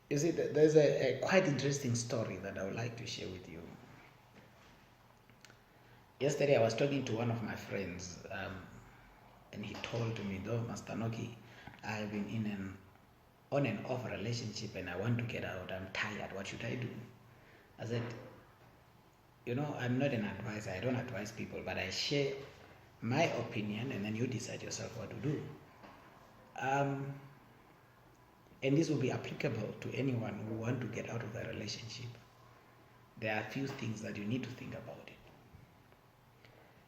You see, there's a quite interesting story that I would like to share with you. Yesterday, I was talking to one of my friends, and he told me, though, Master Noki, I've been in an on and off relationship and I want to get out. I'm tired. What should I do? I said, I'm not an advisor. I don't advise people, but I share my opinion and then you decide yourself what to do. And this will be applicable to anyone who want to get out of the relationship. There are a few things that you need to think about it.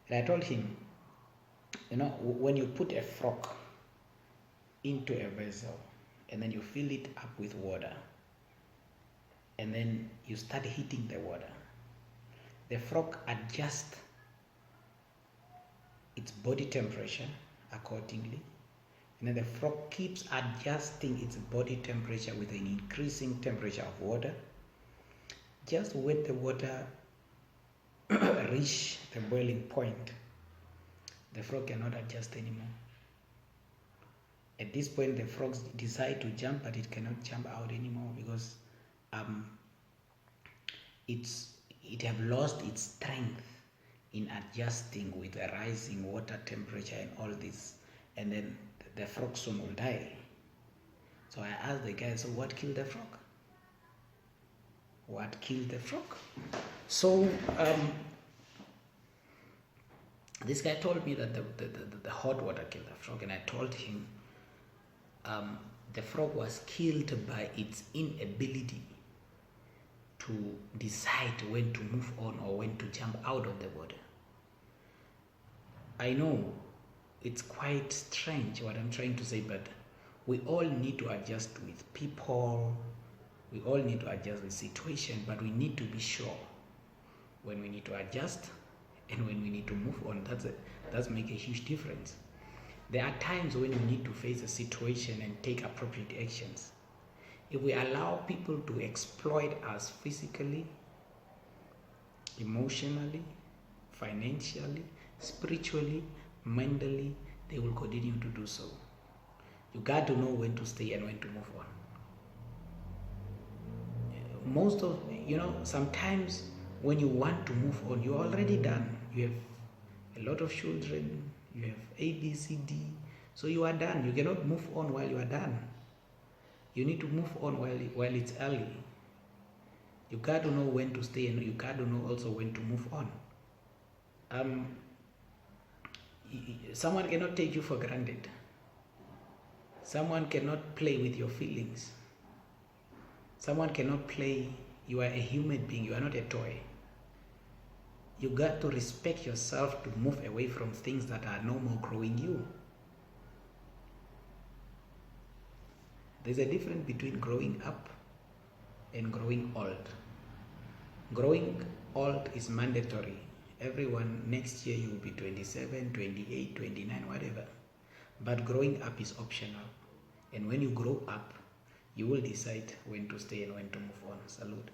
And I told him, when you put a frog into a vessel and then you fill it up with water and then you start heating the water, the frog adjusts its body temperature accordingly, and then the frog keeps adjusting its body temperature with an increasing temperature of water. Just when the water reach the boiling point, the frog cannot adjust anymore. At this point, the frogs decide to jump, but it cannot jump out anymore because it have lost its strength in adjusting with the rising water temperature and all this, and then the frog soon will die. So I asked the guy, so what killed the frog? What killed the frog? So this guy told me that the hot water killed the frog, and I told him the frog was killed by its inability to decide when to move on or when to jump out of the water. I know it's quite strange what I'm trying to say, but we all need to adjust with people. We all need to adjust with situation, but we need to be sure when we need to adjust and when we need to move on. That's make a huge difference. There are times when we need to face a situation and take appropriate actions. If we allow people to exploit us physically, emotionally, financially, spiritually, mentally, they will continue to do so. You got to know when to stay and when to move on. Sometimes when you want to move on, you're already done. You have a lot of children, you have A, B, C, D, so you are done. You cannot move on while you are done. You need to move on while it's early. You got to know when to stay and you got to know also when to move on. Someone cannot take you for granted. Someone cannot play with your feelings. Someone cannot play. You are a human being. You are not a toy. You got to respect yourself to move away from things that are no more growing you. There's a difference between growing up and growing old. Growing old is mandatory. Everyone, next year you will be 27, 28, 29, whatever. But growing up is optional. And when you grow up, you will decide when to stay and when to move on. Salute.